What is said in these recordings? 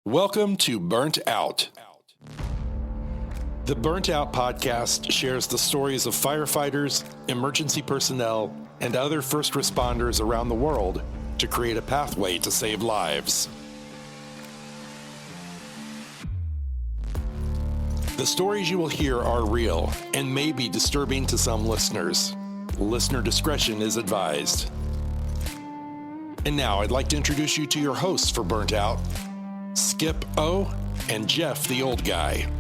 Welcome to Burnt Out. The Burnt Out podcast shares the stories of firefighters, emergency personnel, and other first responders around the world to create a pathway to save lives. The stories you will hear are real and may be disturbing to some listeners. Listener discretion is advised. And now I'd like to introduce you to your hosts for Burnt Out, Skip O and Jeff the Old Guy.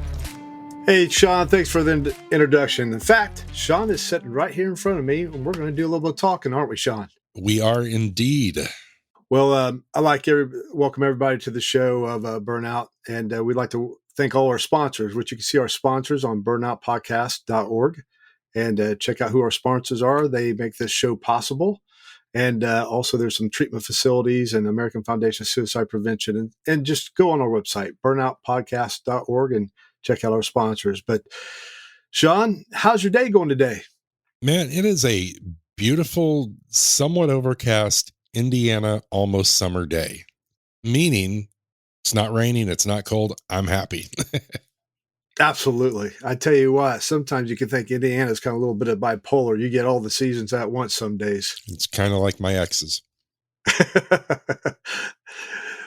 Hey, Shawn, thanks for the introduction. In fact, Shawn is sitting right here in front of me, and we're going to do a little bit of talking, aren't we, Shawn? We are indeed. Well, I like to welcome everybody to the show of Burnout, and we'd like to thank all our sponsors, which you can see our sponsors on mypodcast.Media, and check out who our sponsors are. They make this show possible. And also there's some treatment facilities and American Foundation of Suicide Prevention. And just go on our website, burnoutpodcast.org, and check out our sponsors. But Shawn, how's your day going today? Man, it is a beautiful, somewhat overcast Indiana almost summer day, meaning it's not raining, it's not cold. I'm happy. Absolutely. I tell you what, sometimes you can think Indiana's kind of a little bit of bipolar. You get all the seasons at once some days. It's kind of like my exes.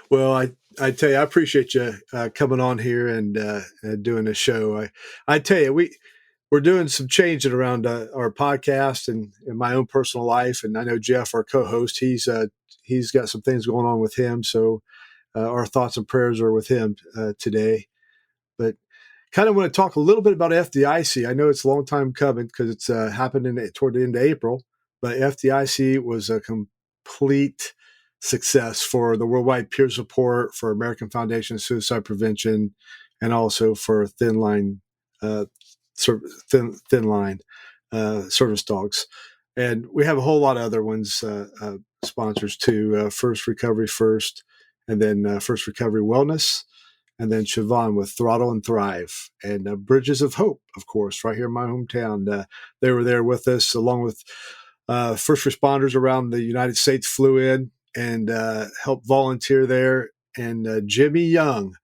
Well, I tell you, I appreciate you coming on here and doing this show. I tell you, we're doing some changing around our podcast and in my own personal life. And I know Jeff, our co-host, he's got some things going on with him. So our thoughts and prayers are with him today. But kind of want to talk a little bit about FDIC. I know it's a long time coming because it's happened toward the end of April, but FDIC was a complete success for the worldwide peer support, for American Foundation of Suicide Prevention, and also for Thin Line service dogs. And we have a whole lot of other ones, sponsors too. First Recovery First, and then First Recovery Wellness, and then Siobhan with Throttle and Thrive, and Bridges of Hope, of course, right here in my hometown. They were there with us, along with first responders around the United States flew in and helped volunteer there. And Jimmy Young.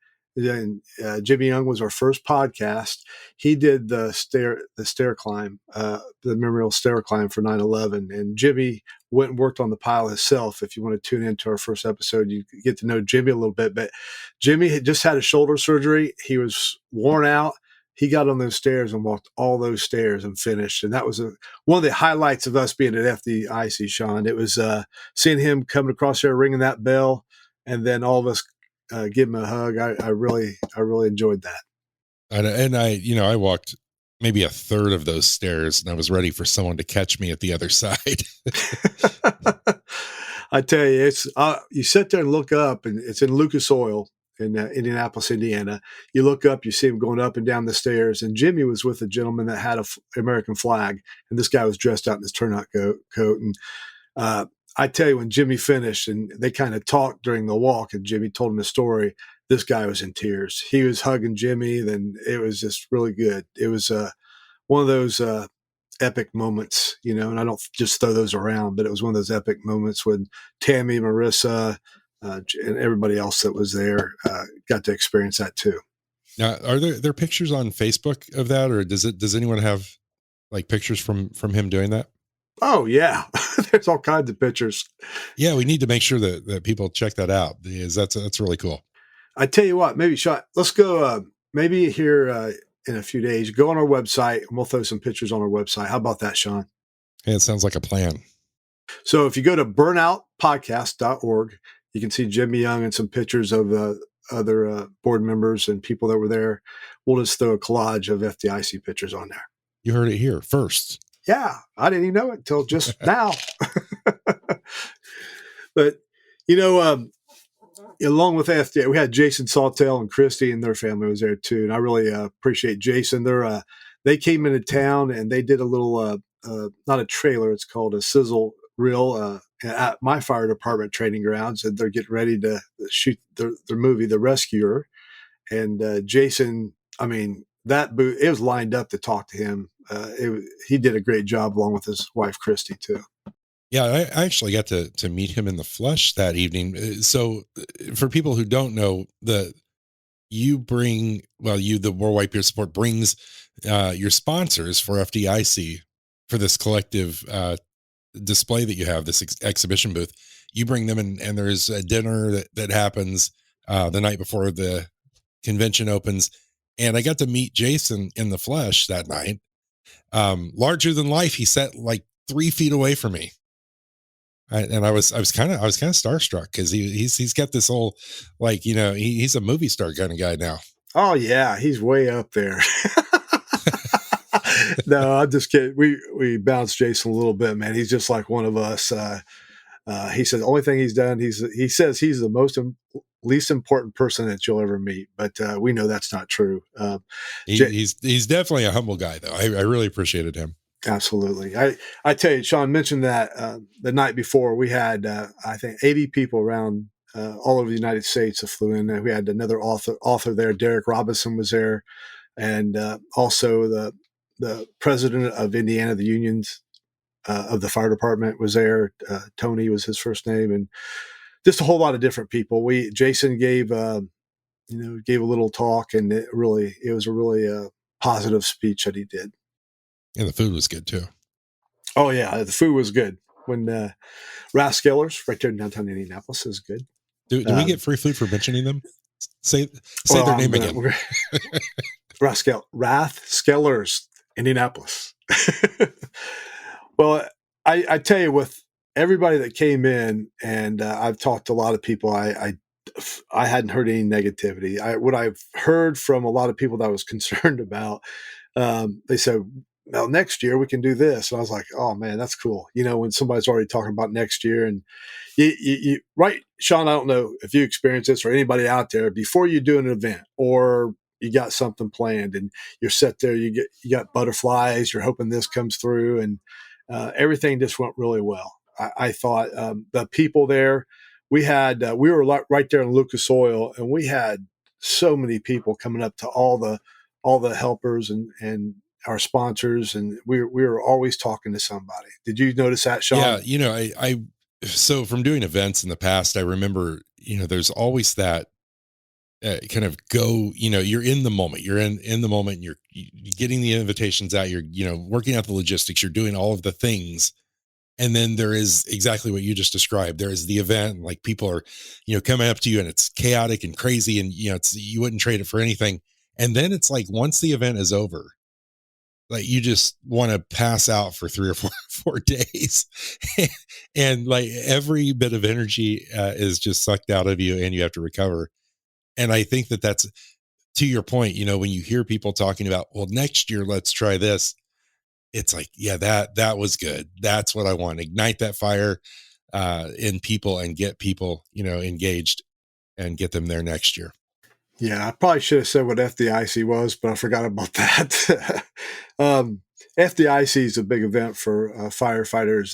Jimmy Young was our first podcast. He did the stair climb, the memorial stair climb for 9/11. And Jimmy went and worked on the pile himself. If you want to tune into our first episode, you get to know Jimmy a little bit. But Jimmy had just had a shoulder surgery. He was worn out. He got on those stairs and walked all those stairs and finished. And that was one of the highlights of us being at FDIC, Shawn. It was seeing him coming across there, ringing that bell, and then all of us give him a hug. I really enjoyed that. And I walked maybe a third of those stairs, and I was ready for someone to catch me at the other side. I tell you, it's you sit there and look up, and it's in Lucas Oil in Indianapolis, Indiana. You look up, you see him going up and down the stairs, and Jimmy was with a gentleman that had a American flag, and this guy was dressed out in his turnout coat. And I tell you, when Jimmy finished and they kind of talked during the walk and Jimmy told him the story, this guy was in tears. He was hugging Jimmy. Then it was just really good. It was one of those epic moments, and I don't just throw those around, but it was one of those epic moments when Tammy, Marissa, and everybody else that was there got to experience that too. Now, are there pictures on Facebook of that, or does anyone have like pictures from him doing that? Oh yeah, there's all kinds of pictures. Yeah, we need to make sure that people check that out, because that's really cool. I tell you what, maybe Shawn, let's go. Maybe here in a few days, go on our website and we'll throw some pictures on our website. How about that, Shawn? Hey, it sounds like a plan. So if you go to burnoutpodcast.org, you can see Jimmy Young and some pictures of other board members and people that were there. We'll just throw a collage of FDIC pictures on there. You heard it here first. Yeah, I didn't even know it until just now. But, along with FDIC, we had Jason Sawtell and Christy and their family was there too. And I really appreciate Jason. They came into town and they did a little, not a trailer, it's called a sizzle reel at my fire department training grounds. And they're getting ready to shoot their movie, The Rescuer. And Jason, that booth, it was lined up to talk to him. He did a great job along with his wife, Christy, too. Yeah, I actually got to meet him in the flesh that evening. So, for people who don't know, the Worldwide Peer Support brings your sponsors for FDIC for this collective display that you have, this exhibition booth. You bring them in, and there's a dinner that happens the night before the convention opens. And I got to meet Jason in the flesh that night. Larger than life. He sat like 3 feet away from me. I was kind of starstruck because he's got this whole, like, he's a movie star kind of guy now. Oh yeah, he's way up there. No, I'm just kidding. We bounced Jason a little bit, man. He's just like one of us. He said the only thing he's done, he says he's the least important person that you'll ever meet, but we know that's not true. He's definitely a humble guy, though. I really appreciated him. Absolutely. I tell you, Shawn mentioned that the night before we had, I think 80 people around all over the United States that flew in. We had another author there. Derek Robinson was there. And also the president of Indiana, the unions of the fire department was there. Tony was his first name, and just a whole lot of different people. Jason gave a little talk, and it was a really positive speech that he did. And the food was good too. Oh yeah, the food was good. When Rathskellers right there in downtown Indianapolis is good. Do we get free food for mentioning them? Say their name again. Rathskellers, Indianapolis. Well, I tell you, with everybody that came in, and I've talked to a lot of people, I hadn't heard any negativity. What I've heard from a lot of people that I was concerned about, they said, well, next year we can do this. And I was like, oh man, that's cool. When somebody's already talking about next year, and you right, Shawn, I don't know if you experience this or anybody out there, before you do an event or you got something planned and you're set there, you got butterflies, you're hoping this comes through, and everything just went really well. I thought the people there, we were right there in Lucas Oil, and we had so many people coming up to all the helpers and our sponsors, and we were always talking to somebody. Did you notice that, Shawn? Yeah, so from doing events in the past, I remember, there's always that kind of you're in the moment, you're in the moment, you're getting the invitations out, you're, working out the logistics, you're doing all of the things. And then there is exactly what you just described. There is the event, like people are, coming up to you, and it's chaotic and crazy, and, you wouldn't trade it for anything. And then it's like, once the event is over, like you just want to pass out for 3 or 4 days. And like every bit of energy is just sucked out of you, and you have to recover. And I think that's, to your point, when you hear people talking about, well, next year, let's try this. It's like, yeah, that was good. That's what I want. Ignite that fire in people and get people, engaged and get them there next year. Yeah, I probably should have said what FDIC was, but I forgot about that. FDIC is a big event for firefighters.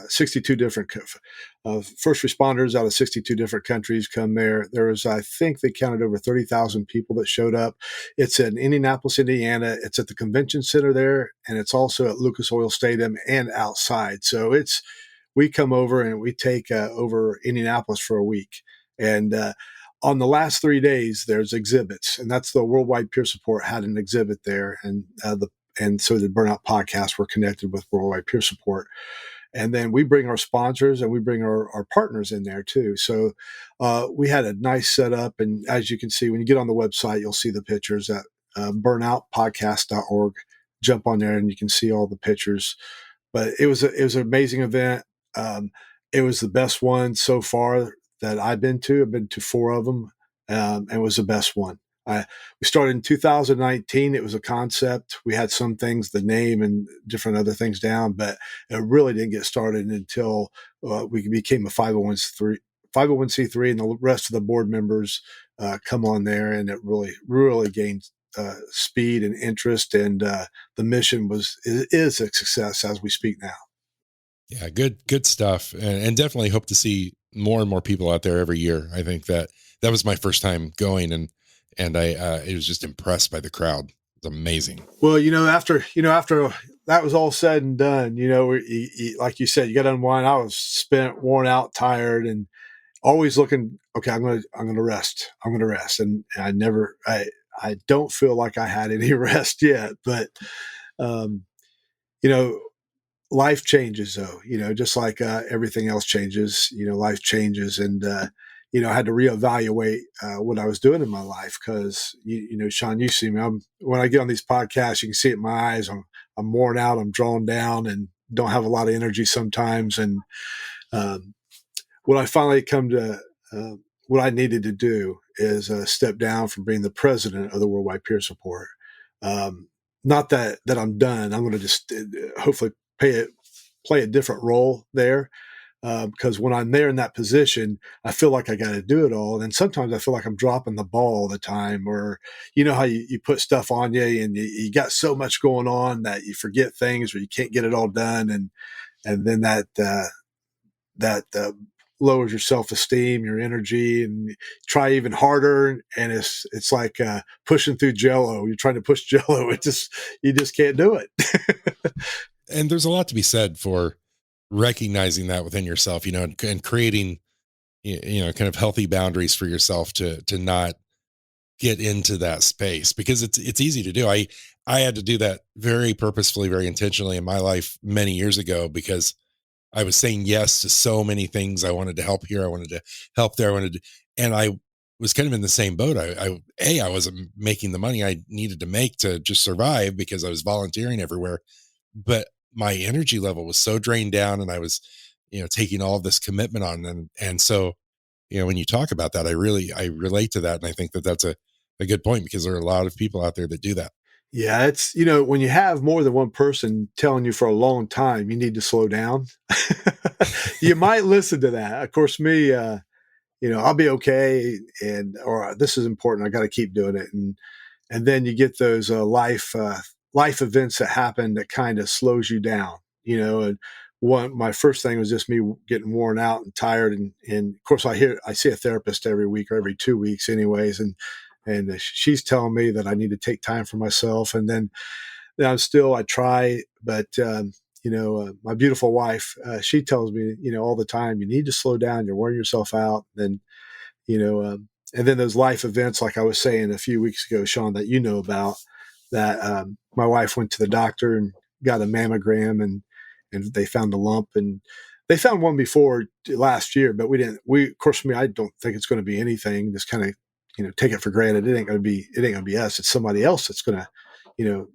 62 different first responders out of 62 different countries come there. There was, I think they counted over 30,000 people that showed up. It's in Indianapolis, Indiana. It's at the convention center there, and it's also at Lucas Oil Stadium and outside. So we come over and we take over Indianapolis for a week. And on the last 3 days, there's exhibits, and that's the Worldwide Peer Support had an exhibit there, and so the Burnout Podcast were connected with Worldwide Peer Support. And then we bring our sponsors and we bring our partners in there too. So we had a nice setup, and as you can see, when you get on the website, you'll see the pictures at burnoutpodcast.org. Jump on there and you can see all the pictures. But it was an amazing event. It was the best one so far that I've been to. I've been to 4 of them, and it was the best one. We started in 2019. It was a concept. We had some things, the name and different other things down, but it really didn't get started until we became a 501c3, and the rest of the board members come on there, and it really, really gained speed and interest, and the mission is a success as we speak now. Yeah, good stuff, and definitely hope to see more and more people out there every year. I think that was my first time going, and I was just impressed by the crowd. It's amazing. Well, after that was all said and done, like you said, you got to unwind. I was spent, worn out, tired, and always looking, okay, I'm going to rest. I'm going to rest. And I don't feel like I had any rest yet, but, um, you know, life changes though, just like everything else changes, life changes. And, I had to reevaluate what I was doing in my life because, Shawn, you see me. When I get on these podcasts, you can see it in my eyes. I'm worn out. I'm drawn down and don't have a lot of energy sometimes. And when I finally come to what I needed to do is step down from being the president of the Worldwide Peer Support. Not that I'm done. I'm going to just hopefully play a different role there. Because when I'm there in that position, I feel like I got to do it all. And then sometimes I feel like I'm dropping the ball all the time, or how you put stuff on you and you got so much going on that you forget things or you can't get it all done. And then that lowers your self-esteem, your energy, and try even harder. And it's like pushing through Jello. You're trying to push Jello. You just can't do it. And there's a lot to be said for recognizing that within yourself, and creating, kind of healthy boundaries for yourself to not get into that space, because it's easy to do. I had to do that very purposefully, very intentionally in my life many years ago, because I was saying yes to so many things. I wanted to help here. I wanted to help there. And I was kind of in the same boat. I wasn't making the money I needed to make to just survive because I was volunteering everywhere, but my energy level was so drained down, and I was, taking all of this commitment on. And so, when you talk about that, I relate to that. And I think that that's a good point, because there are a lot of people out there that do that. Yeah, it's, when you have more than one person telling you for a long time, you need to slow down. You might listen to that. Of course, me, I'll be okay. Or this is important. I got to keep doing it. And then you get those life events that happen that kind of slows you down, and my first thing was just me getting worn out and tired. And of course I see a therapist every week or every 2 weeks anyways. And she's telling me that I need to take time for myself. And then I try, but, my beautiful wife, she tells me, all the time, you need to slow down. You're wearing yourself out. And then those life events, like I was saying a few weeks ago, Shawn, that about, that my wife went to the doctor and got a mammogram, and they found a lump, and they found one before last year, but of course, I don't think it's going to be anything. Just kind of, take it for granted. It ain't going to be us. It's somebody else that's going to,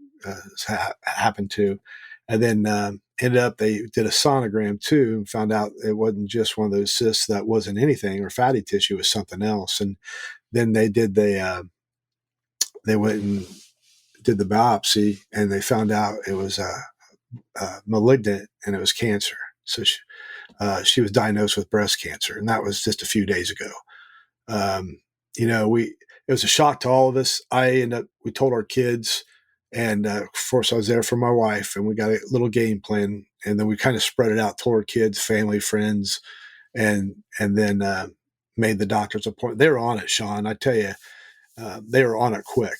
happen to. And then ended up, they did a sonogram too and found out it wasn't just one of those cysts that wasn't anything or fatty tissue, it was something else. And then they went and did the biopsy, and they found out it was malignant, and it was cancer. So she was diagnosed with breast cancer, and that was just a few days ago. It was a shock to all of us. We told our kids, and of course I was there for my wife, and we got a little game plan, and then we kind of spread it out to our kids, family, friends, and then made the doctor's appointment. They were on it, Shawn. I tell you, they were on it quick.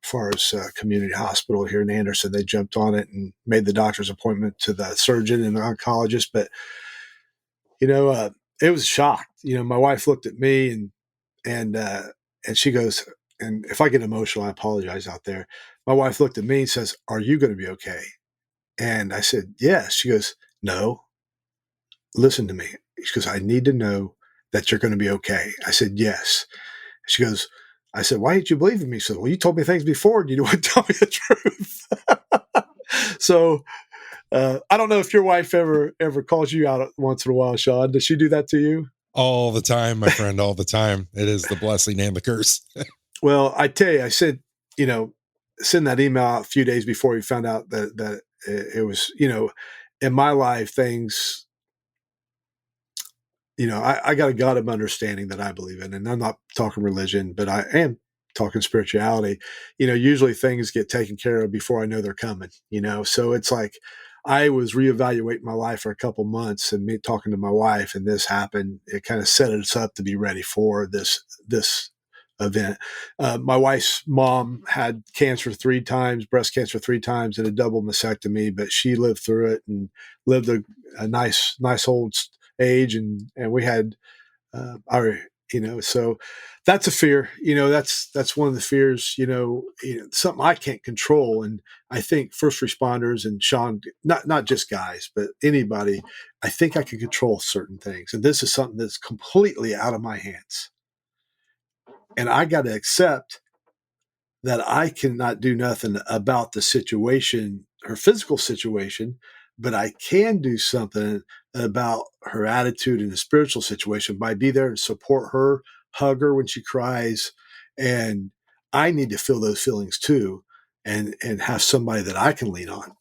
As far as community hospital here in Anderson, they jumped on it and made the doctor's appointment to the surgeon and the oncologist. But it was a shock. My wife looked at me and she goes, and if I get emotional, I apologize out there. My wife looked at me and says, "Are you going to be okay?" And I said, "Yes." She goes, "No, listen to me." She goes, "I need to know that you're going to be okay." I said, "Yes." She goes, I said, "Why didn't you believe in me?" She said, "Well, you told me things before and you didn't want to tell me the truth." So I don't know if your wife ever calls you out once in a while, Shawn. Does she do that to you? All the time, my friend, all the time. It is the blessing and the curse. Well, I tell you, I said, send that email out a few days before you found out that it was, in my life, things, I got a God of understanding that I believe in, and I'm not talking religion, but I am talking spirituality. Usually things get taken care of before I know they're coming, so it's like, I was reevaluating my life for a couple months, and me talking to my wife, and this happened. It kind of set us up to be ready for this event. My wife's mom had cancer 3 times, breast cancer 3 times, and a double mastectomy, but she lived through it and lived a nice old age. And we had our, so that's a fear, that's one of the fears, something I can't control. And I think first responders and Shawn, not just guys, but anybody, I think I can control certain things. And this is something that's completely out of my hands. And I got to accept that I cannot do nothing about the situation, her physical situation, but I can do something about her attitude in the spiritual situation by be there and support her, hug her when she cries. And I need to feel those feelings too, and have somebody that I can lean on.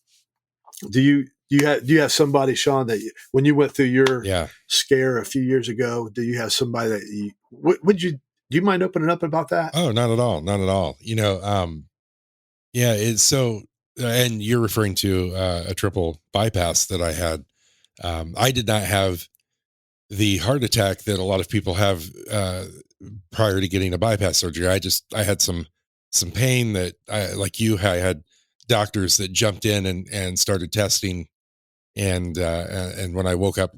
Do you have somebody, Shawn, that when you went through your scare a few years ago, do you have somebody that do you mind opening up about that? Oh, not at all. Not at all. Yeah, it's so, and you're referring to a triple bypass that I had. I did not have the heart attack that a lot of people have prior to getting a bypass surgery. I had some pain that I had doctors that jumped in and started testing. And when I woke up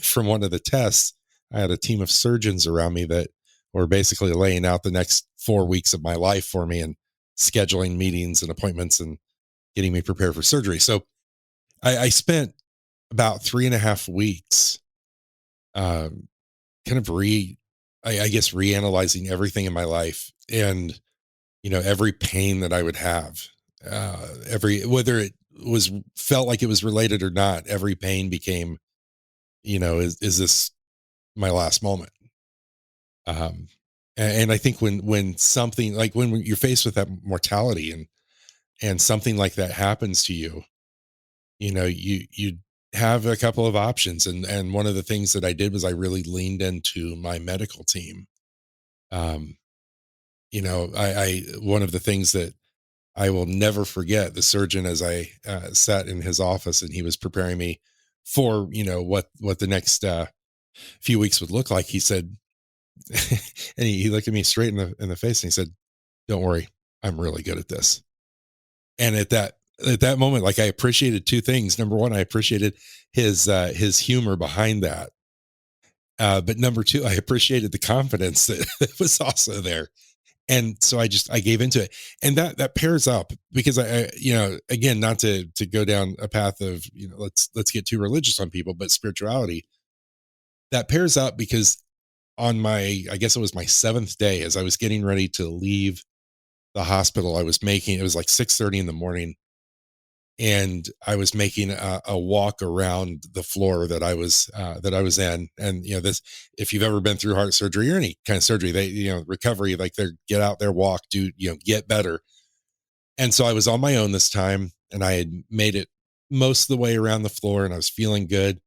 from one of the tests, I had a team of surgeons around me that were basically laying out the next 4 weeks of my life for me and scheduling meetings and appointments and getting me prepared for surgery. So I spent about 3.5 weeks, kind of reanalyzing everything in my life, and, every pain that I would have, whether it felt like it was related or not, every pain became, is this my last moment? And I think when something like when you're faced with that mortality and something like that happens to you, you have a couple of options. And one of the things that I did was I really leaned into my medical team. One of the things that I will never forget, the surgeon, as I sat in his office and he was preparing me for, what the next few weeks would look like. He said, and he looked at me straight in the face and he said, "Don't worry, I'm really good at this." And at that moment, like, I appreciated 2 things. Number one, I appreciated his humor behind that. But number 2, I appreciated the confidence that was also there. And so I gave into it, and that pairs up because I again, not to go down a path of, let's get too religious on people, but spirituality, that pairs up because on I guess it was my 7th day, as I was getting ready to leave the hospital, it was like 6:30 in the morning, and I was making a walk around the floor that I was in. And, this, if you've ever been through heart surgery or any kind of surgery, they, recovery, like, they're get out there, walk, do, get better. And so I was on my own this time, and I had made it most of the way around the floor, and I was feeling good.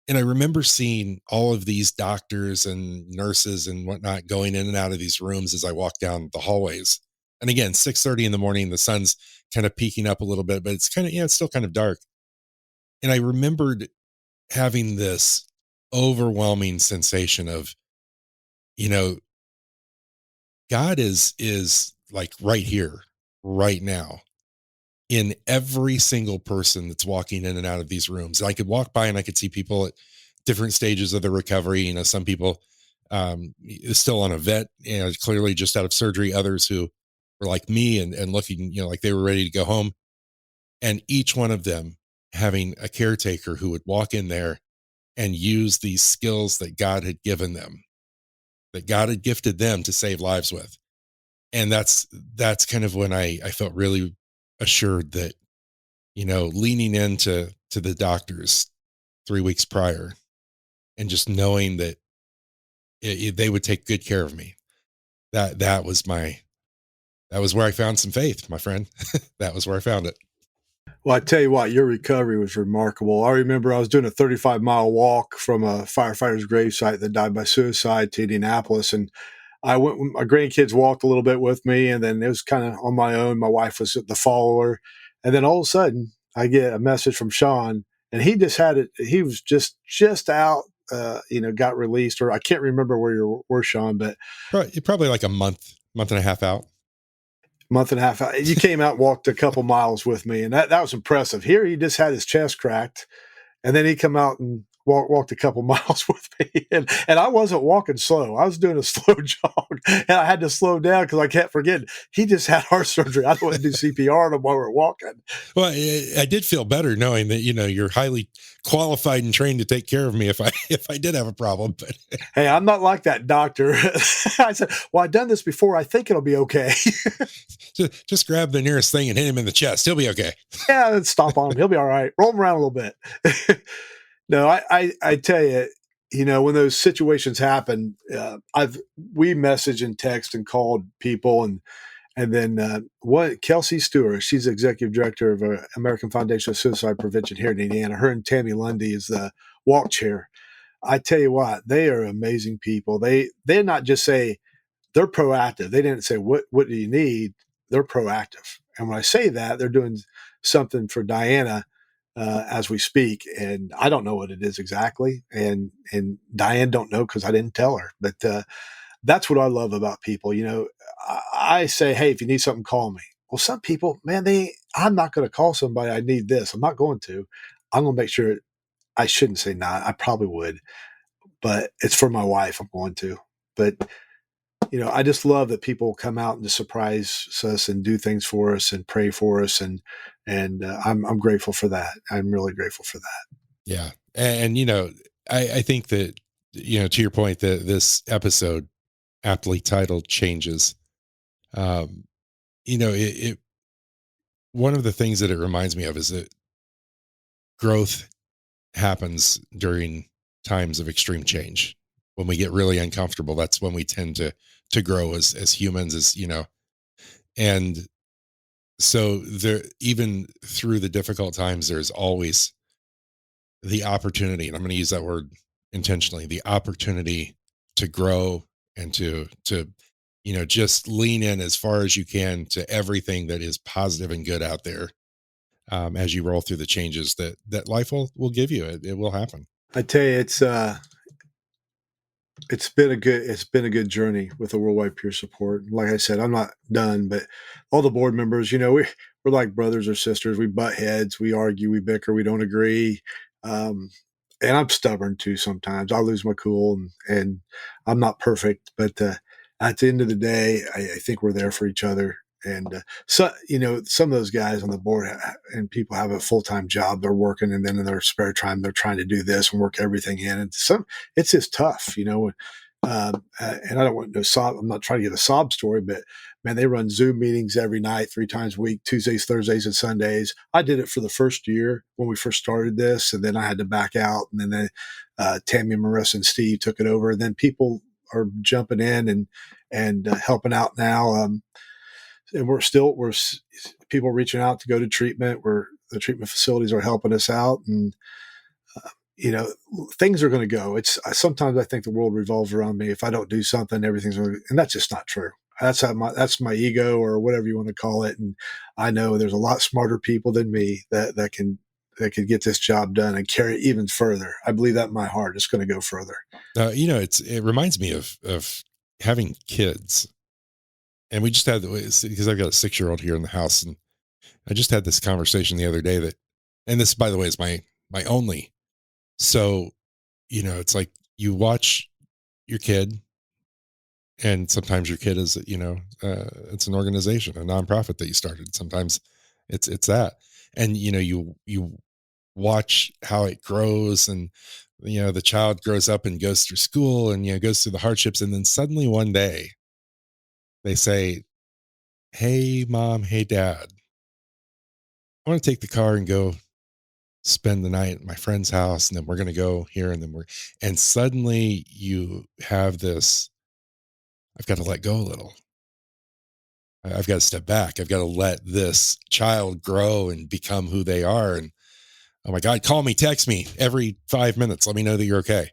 And I remember seeing all of these doctors and nurses and whatnot going in and out of these rooms as I walked down the hallways. And again, 6:30 in the morning, the sun's kind of peeking up a little bit, but it's kind of, it's still kind of dark. And I remembered having this overwhelming sensation of, God is like right here, right now, in every single person that's walking in and out of these rooms. I could walk by and I could see people at different stages of their recovery. Some people still on a vet, clearly just out of surgery, others who were like me and looking, like they were ready to go home. And each one of them having a caretaker who would walk in there and use these skills that God had given them, that God had gifted them to save lives with. And that's kind of when I felt really assured that, leaning into the doctors 3 weeks prior and just knowing that they would take good care of me. That was where I found some faith, my friend. That was where I found it. Well, I tell you what, your recovery was remarkable. I remember I was doing a 35-mile walk from a firefighter's gravesite that died by suicide to Indianapolis. And I went, my grandkids walked a little bit with me, and then it was kind of on my own. My wife was the follower. And then all of a sudden I get a message from Shawn, and he just had it. He was just out got released, or I can't remember where you were, Shawn, but probably like a month and a half out. Month and a half out. You came out, walked a couple miles with me, and that was impressive. Here, he just had his chest cracked, and then he come out and walked a couple miles with me, and I wasn't walking slow. I was doing a slow jog, and I had to slow down because I kept forgetting he just had heart surgery. I don't want to do CPR on him while we're walking. Well, I did feel better knowing that you're highly qualified and trained to take care of me if I did have a problem. But hey, I'm not like that, doctor. I said, well, I've done this before. I think it'll be okay. just grab the nearest thing and hit him in the chest. He'll be okay. Yeah, then stomp on him. He'll be all right. Roll him around a little bit. No, I tell you, when those situations happen, we message and text and called people, and then Kelsey Stewart, she's the executive director of American Foundation of Suicide Prevention here in Indiana. Her and Tammy Lundy is the walk chair. I tell you what, they are amazing people. They're not just say they're proactive. They didn't say what do you need. They're proactive, and when I say that, they're doing something for Diana. As we speak, and I don't know what it is exactly, and Diane don't know because I didn't tell her. But that's what I love about people. I say, hey, if you need something, call me. Well, some people, man, I'm not going to call somebody. I need this. I'm not going to. I'm going to make sure. I shouldn't say not. I probably would, but it's for my wife. I'm going to. But I just love that people come out and just surprise us and do things for us and pray for us, and I'm grateful for that. I'm really grateful for that. Yeah, and I think that to your point, that this episode, aptly titled "Changes," it one of the things that it reminds me of is that growth happens during times of extreme change. When we get really uncomfortable, that's when we tend to grow as humans, and so there, even through the difficult times, there's always the opportunity, and I'm going to use that word intentionally, the opportunity to grow and to just lean in as far as you can to everything that is positive and good out there, as you roll through the changes that life will give you. It will happen. I tell you, it's been a good journey with the Worldwide Peer Support. Like I said, I'm not done, but all the board members, we're like brothers or sisters. We butt heads, we argue, we bicker, we don't agree. And I'm stubborn too. Sometimes I lose my cool, and I'm not perfect, but at the end of the day, I think we're there for each other. And some of those guys on the board and people have a full-time job. They're working, and then in their spare time, they're trying to do this and work everything in. And it's just tough, and I don't want no sob. I'm not trying to give a sob story, but man, they run Zoom meetings every night, 3 times a week, Tuesdays, Thursdays, and Sundays. I did it for the first year when we first started this, and then I had to back out. And then Tammy, Marissa, and Steve took it over. And then people are jumping in and helping out now. And we're people reaching out to go to treatment, where the treatment facilities are helping us out. And, things are going to go. Sometimes I think the world revolves around me. If I don't do something, everything's going to, and that's just not true. That's my ego, or whatever you want to call it. And I know there's a lot smarter people than me that can get this job done and carry it even further. I believe that in my heart. It's going to go further. It reminds me of having kids. And we just had, because I've got a 6-year-old here in the house, and I just had this conversation the other day and this, by the way, is my only. So, it's like you watch your kid, and sometimes your kid is, it's an organization, a nonprofit that you started. Sometimes it's that, and, you watch how it grows, and, the child grows up and goes through school and, goes through the hardships. And then suddenly one day they say, hey, Mom, hey, Dad, I want to take the car and go spend the night at my friend's house. And then we're going to go here. And suddenly you have this, I've got to let go a little. I've got to step back. I've got to let this child grow and become who they are. And oh my God, call me, text me every 5 minutes. Let me know that you're okay.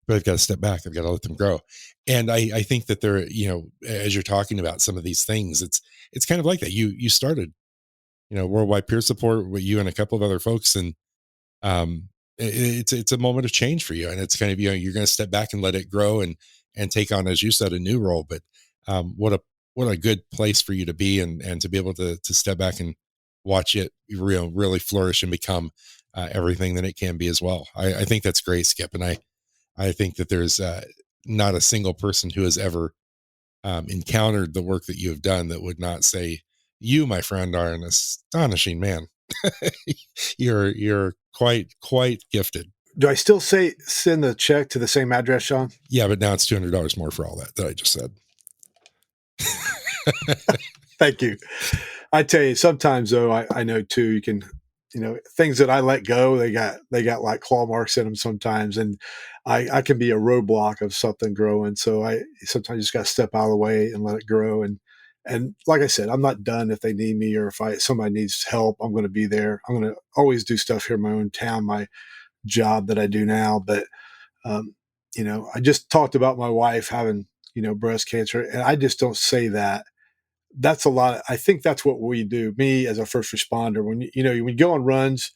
But I've got to step back. I've got to let them grow. And I think that there, as you're talking about some of these things, it's kind of like that. You started, Worldwide Peer Support with you and a couple of other folks. And it's a moment of change for you, and it's kind of, you're going to step back and let it grow and take on, as you said, a new role. But what a good place for you to be, and to be able to step back and watch it really flourish and become everything that it can be as well. I think that's great, Skip, and I think that there's not a single person who has ever encountered the work that you have done that would not say, you, my friend, are an astonishing man. You're quite gifted. Do I still send the check to the same address, Shawn? Yeah, but now it's $200 more for all that I just said. Thank you. I tell you, sometimes though, I know too, you can, things that I let go, they got like claw marks in them sometimes. And I can be a roadblock of something growing. So I sometimes just got to step out of the way and let it grow. And like I said, I'm not done if they need me, or if somebody needs help, I'm going to be there. I'm going to always do stuff here in my own town, my job that I do now. But, I just talked about my wife having, breast cancer, and I just don't say that. That's a lot. I think that's what we do. Me as a first responder, when when you go on runs,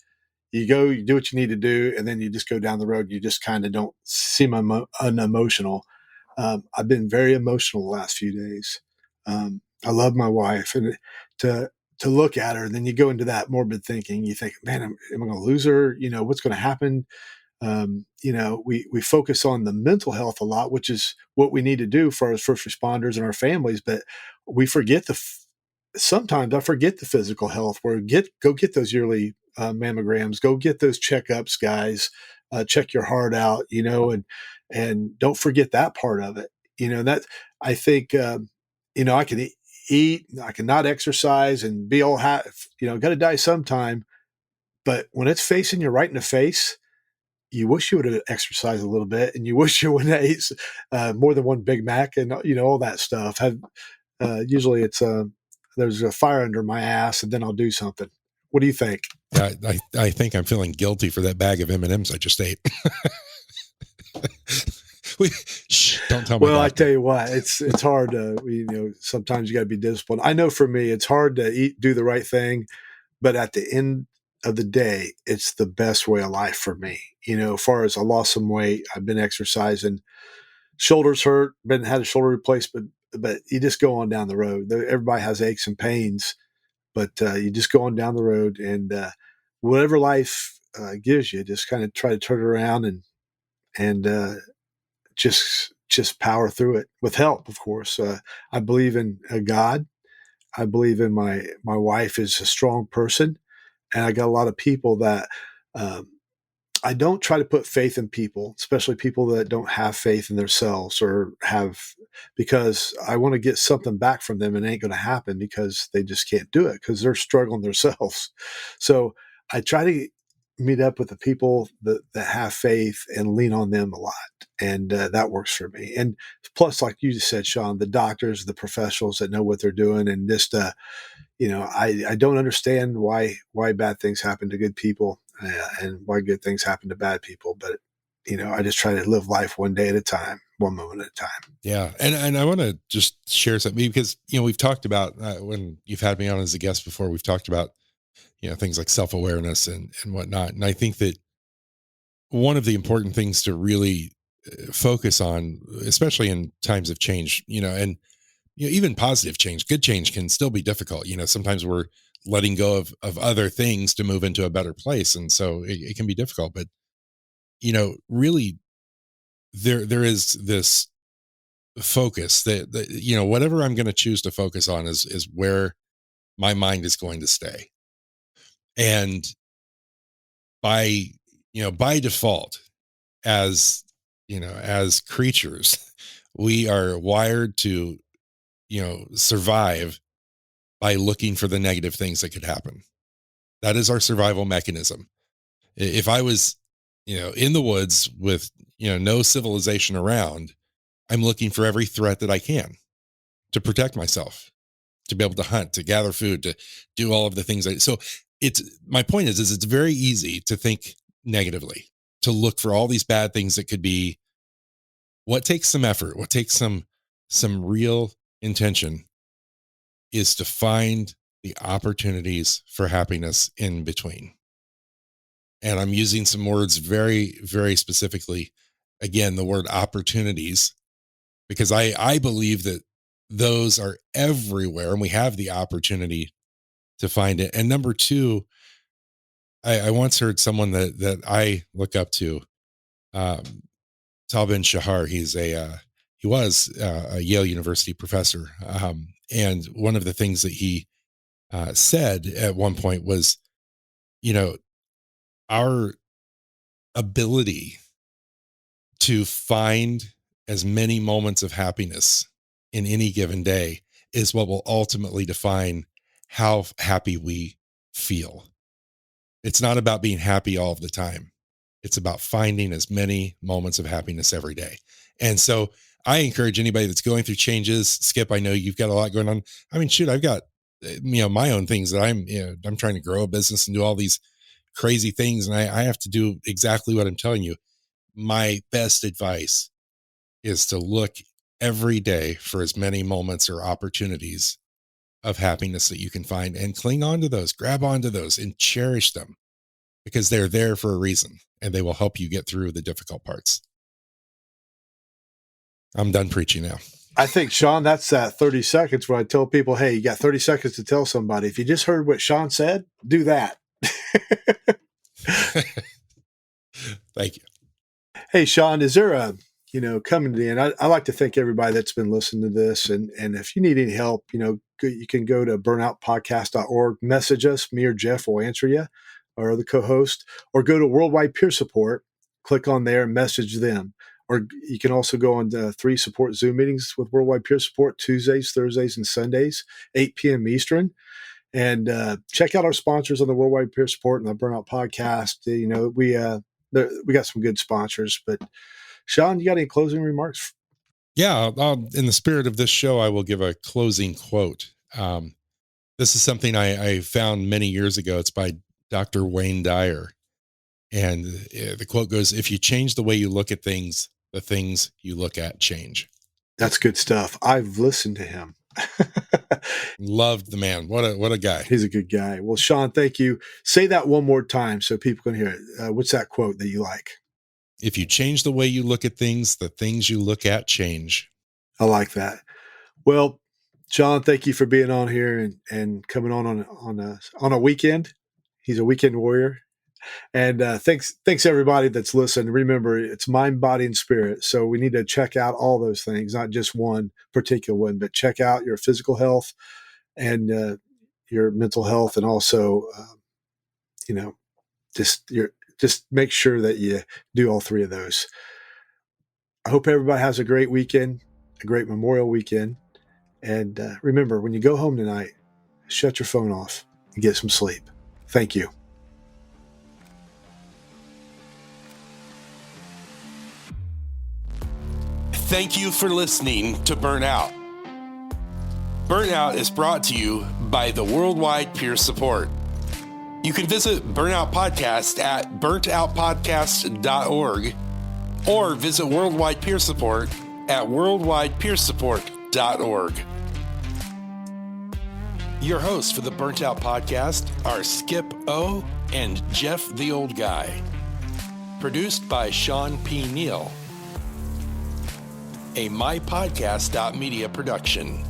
you do what you need to do, and then you just go down the road. You just kind of don't seem unemotional. I've been very emotional the last few days. I love my wife, and to look at her, and then you go into that morbid thinking. You think, man, am I going to lose her? What's going to happen? We focus on the mental health a lot, which is what we need to do for our first responders and our families, but we forget sometimes I forget the physical health, where go get those yearly mammograms, go get those checkups, guys, check your heart out, and don't forget that part of it. That I think, I can eat, I can not exercise and be all got to die sometime. But when it's facing you right in the face, you wish you would have exercised a little bit, and you wish you would have ate more than one Big Mac, and all that stuff. Usually it's there's a fire under my ass, and then I'll do something. What do you think? Yeah, I think I'm feeling guilty for that bag of M&Ms I just ate. Don't tell me. Well, I tell you what, it's hard to sometimes you got to be disciplined. I know for me, it's hard to do the right thing, but at the end of the day, it's the best way of life for me. As far as I lost some weight, I've been exercising. Shoulders hurt, had a shoulder replacement, but you just go on down the road. Everybody has aches and pains, but you just go on down the road, and whatever life gives you, just kind of try to turn it around and just power through it with help, of course. I believe in God. I believe in my wife is a strong person, and I got a lot of people that I don't try to put faith in people, especially people that don't have faith in themselves because I want to get something back from them, and it ain't going to happen because they just can't do it because they're struggling themselves. So I try to meet up with the people that have faith and lean on them a lot. And that works for me. And plus, like you just said, Shawn, the doctors, the professionals that know what they're doing, and just, I don't understand why bad things happen to good people and why good things happen to bad people. But, I just try to live life one day at a time, one moment at a time. Yeah. And I want to just share something because, we've talked about when you've had me on as a guest before, we've talked about, things like self-awareness and whatnot. And I think that one of the important things to really focus on, especially in times of change, and even positive change, good change can still be difficult. Sometimes we're letting go of other things to move into a better place. And so it can be difficult, but really there is this focus that whatever I'm going to choose to focus on is where my mind is going to stay. And by default, as creatures, we are wired to survive by looking for the negative things that could happen. That is our survival mechanism. If I was in the woods with no civilization around, I'm looking for every threat that I can to protect myself, to be able to hunt, to gather food, to do all of the things. So my point is it's very easy to think negatively, to look for all these bad things that could be. What takes some effort, what takes some real intention is to find the opportunities for happiness in between. And I'm using some words very, very specifically. Again, the word opportunities, because I believe that those are everywhere and we have the opportunity to find it. And number two, I once heard someone that I look up to, Tal Ben-Shahar. He was a Yale University professor. And one of the things that he said at one point was, our ability to find as many moments of happiness in any given day is what will ultimately define how happy we feel. It's not about being happy all of the time. It's about finding as many moments of happiness every day. And so I encourage anybody that's going through changes. Skip, I know you've got a lot going on. I mean, shoot, I've got, my own things that I'm trying to grow a business and do all these crazy things. And I have to do exactly what I'm telling you. My best advice is to look every day for as many moments or opportunities of happiness that you can find and cling on to those, grab onto those and cherish them, because they're there for a reason and they will help you get through the difficult parts. I'm done preaching now. I think, Shawn, that's 30 seconds where I tell people, hey, you got 30 seconds to tell somebody. If you just heard what Shawn said, do that. Thank you. Hey, Shawn, is there coming to the end, I like to thank everybody that's been listening to this. And if you need any help, you can go to burnoutpodcast.org, message us, me or Jeff will answer you, or the co-host, or go to Worldwide Peer Support, click on there and message them. Or you can also go on to 3 support Zoom meetings with Worldwide Peer Support, Tuesdays, Thursdays, and Sundays, 8 p.m. Eastern. And check out our sponsors on the Worldwide Peer Support and the Burnout Podcast. We got some good sponsors. But Shawn, you got any closing remarks? Yeah, in the spirit of this show, I will give a closing quote. This is something I found many years ago. It's by Dr. Wayne Dyer. And the quote goes, "If you change the way you look at things, the things you look at change." That's good stuff. I've listened to him. Loved the man. What a guy. He's a good guy. Well, Shawn, thank you. Say that one more time so people can hear it. What's that quote that you like? If you change the way you look at things, the things you look at change. I like that. Well, Shawn, thank you for being on here and coming on a weekend. He's a weekend warrior. And thanks everybody that's listened. Remember, it's mind, body, and spirit. So we need to check out all those things, not just one particular one, but check out your physical health and your mental health, and also, just make sure that you do all 3 of those. I hope everybody has a great weekend, a great Memorial weekend. And remember, when you go home tonight, shut your phone off and get some sleep. Thank you. Thank you for listening to Burnout. Burnout is brought to you by the Worldwide Peer Support. You can visit Burnout Podcast at burntoutpodcast.org or visit Worldwide Peer Support at worldwidepeersupport.org. Your hosts for the Burnt Out Podcast are Skip O and Jeff the Old Guy. Produced by Shawn P. Neal. A MyPodcast.Media production.